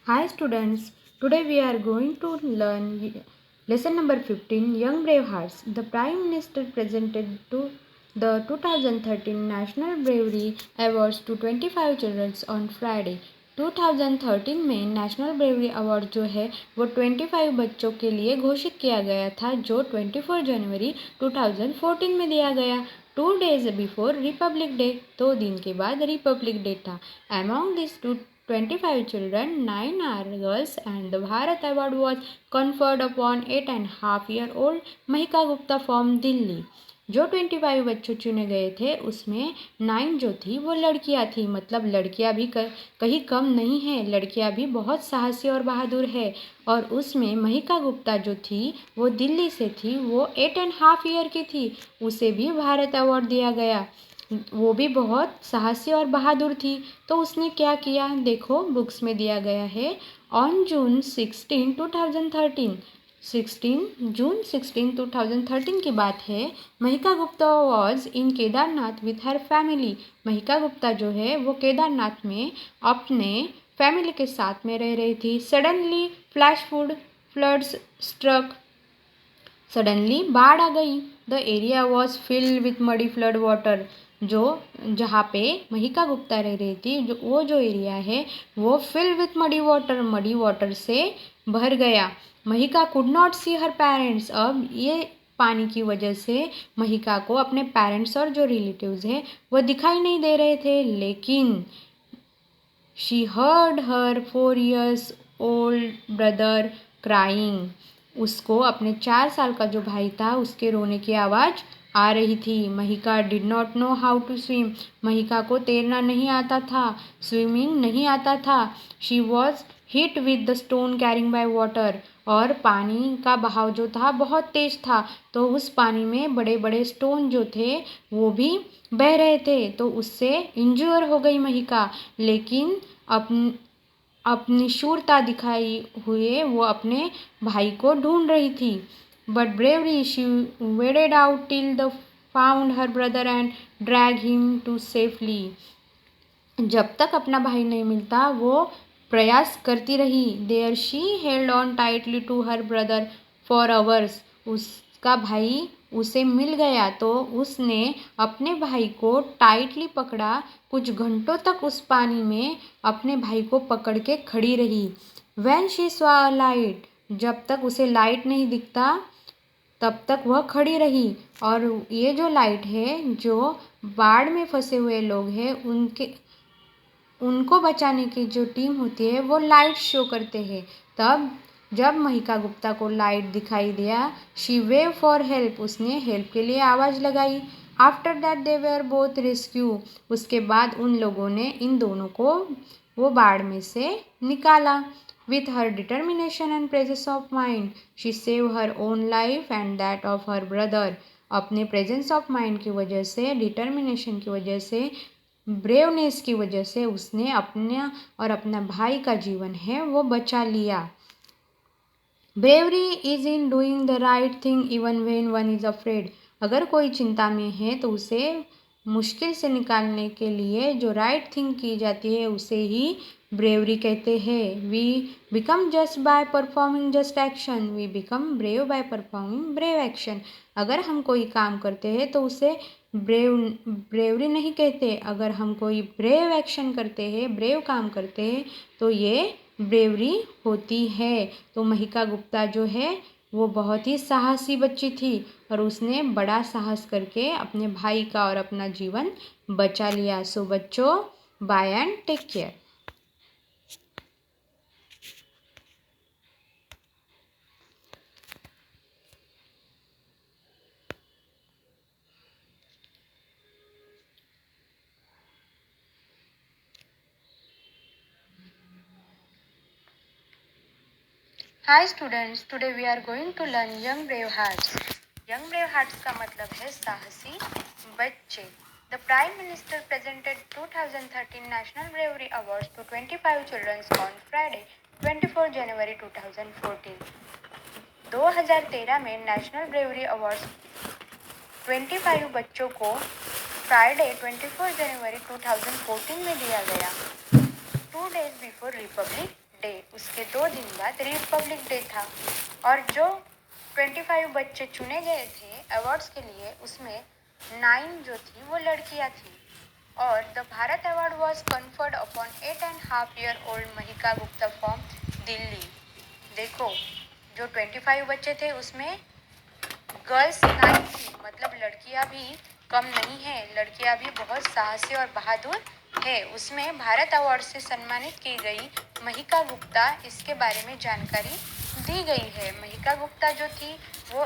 Hi students, today we are going to learn lesson number 15 Young Brave Hearts. The Prime Minister presented to the 2013 National Bravery Awards to 25 children on Friday. 2013 में national bravery award जो है वो 25 बच्चों के लिए घोषित किया गया था जो 24 जनवरी 2014 में दिया गया। 2 days बिफोर रिपब्लिक डे, 2 दिन के बाद रिपब्लिक डे था। Among these 25 children, 9 are girls, and the Bharat Award was conferred upon 8.5-year-old Mahika Gupta from Delhi. जो 25 बच्चों चुने गए थे उसमें 9 जो थी वो लड़कियां थी। मतलब लड़कियां भी कहीं कम नहीं है, लड़कियां भी बहुत साहसी और बहादुर है। और उसमें महिका गुप्ता जो थी वो दिल्ली से थी, वो 8.5 ईयर की थी, उसे भी भारत अवार्ड दिया गया। वो भी बहुत साहसी और बहादुर थी। तो उसने क्या किया देखो बुक्स में दिया गया है। ऑन जून 16 2013 जून 16 2013 की बात है। Mahika Gupta was in Kedarnath with her family. Mahika Gupta जो है वो केदारनाथ में अपने फैमिली के साथ में रह रही थी। Suddenly floods struck. सडनली बाढ़ आ गई। The area was filled with muddy flood water. जहाँ पे महिका गुप्ता रह रही थी, जो एरिया है वो फिल विथ मडी वाटर से भर गया। Mahika could not see her parents. अब ये पानी की वजह से महिका को अपने पेरेंट्स और जो रिलेटिव्स हैं वो दिखाई नहीं दे रहे थे। लेकिन she heard her 4 years old brother crying. उसको अपने 4 साल का जो भाई था उसके रोने की आवाज़ आ रही थी। Mahika did not know how to swim. Mahika को तैरना नहीं आता था, स्विमिंग नहीं आता था। She was hit with the stone carrying by water. और पानी का बहाव जो था बहुत तेज था, तो उस पानी में बड़े बड़े स्टोन जो थे वो भी बह रहे थे, तो उससे इंज्योर हो गई महिका। लेकिन अपनी शूरता दिखाई हुए वो अपने भाई को ढूंढ रही थी। But bravery she waded out till the found her brother and dragged him to safely. जब तक अपना भाई नहीं मिलता वो प्रयास करती रही। There she held on tightly to her brother for hours. उसका भाई उसे मिल गया तो उसने अपने भाई को टाइटली पकड़ा। कुछ घंटों तक उस पानी में अपने भाई को पकड़ के खड़ी रही। व्हेन शी सॉ लाइट, जब तक उसे लाइट नहीं दिखता तब तक वह खड़ी रही। और ये जो लाइट है, जो बाढ़ में फंसे हुए लोग हैं उनको बचाने की जो टीम होती है वो लाइट शो करते हैं। तब जब महिका गुप्ता को लाइट दिखाई दिया, शी वेव फॉर हेल्प, उसने हेल्प के लिए आवाज़ लगाई। After that they were both rescue, उसके बाद उन लोगों ने इन दोनों को वो बाढ़ में से निकाला। With her determination and presence of mind she save her own life and that of her brother. अपने प्रेजेंस ऑफ माइंड की वजह से, डिटर्मिनेशन की वजह से, ब्रेवनेस की वजह से उसने अपना और अपना भाई का जीवन है वो बचा लिया। Bravery is in doing the right thing even when one is afraid. अगर कोई चिंता में है तो उसे मुश्किल से निकालने के लिए जो राइट थिंग की जाती है उसे ही ब्रेवरी कहते हैं। We become just by performing just action, we become brave by performing brave action. अगर हम कोई काम करते हैं तो उसे ब्रेवरी नहीं कहते। अगर हम कोई ब्रेव एक्शन करते हैं, ब्रेव काम करते हैं, तो ये ब्रेवरी होती है। तो महिका गुप्ता जो है वो बहुत ही साहसी बच्ची थी और उसने बड़ा साहस करके अपने भाई का और अपना जीवन बचा लिया। सो बच्चों, bye and take care. Hi students, today we are going to learn young brave hearts. Young brave hearts का मतलब है साहसी बच्चे। The prime minister presented 2013 national bravery awards to 25 childrens on Friday 24 January 2014। 2013 में national bravery awards 25 बच्चों को Friday 24 January 2014 में दिया गया। 2 days बिफोर रिपब्लिक डे, उसके 2 दिन बाद रिपब्लिक डे था। और जो 25 बच्चे चुने गए थे अवार्ड्स के लिए, उसमें 9 जो थी वो लड़कियां थी। और the Bharat award was conferred upon 8.5-year-old Mahika Gupta from Delhi. देखो, जो 25 बच्चे थे उसमें गर्ल्स 9 थी, मतलब लड़कियां भी कम नहीं है, लड़कियां भी बहुत साहसी और बहादुर है। उसमें भारत अवार्ड से सम्मानित की गई महिका गुप्ता, इसके बारे में जानकारी दी गई है। महिका गुप्ता जो थी वो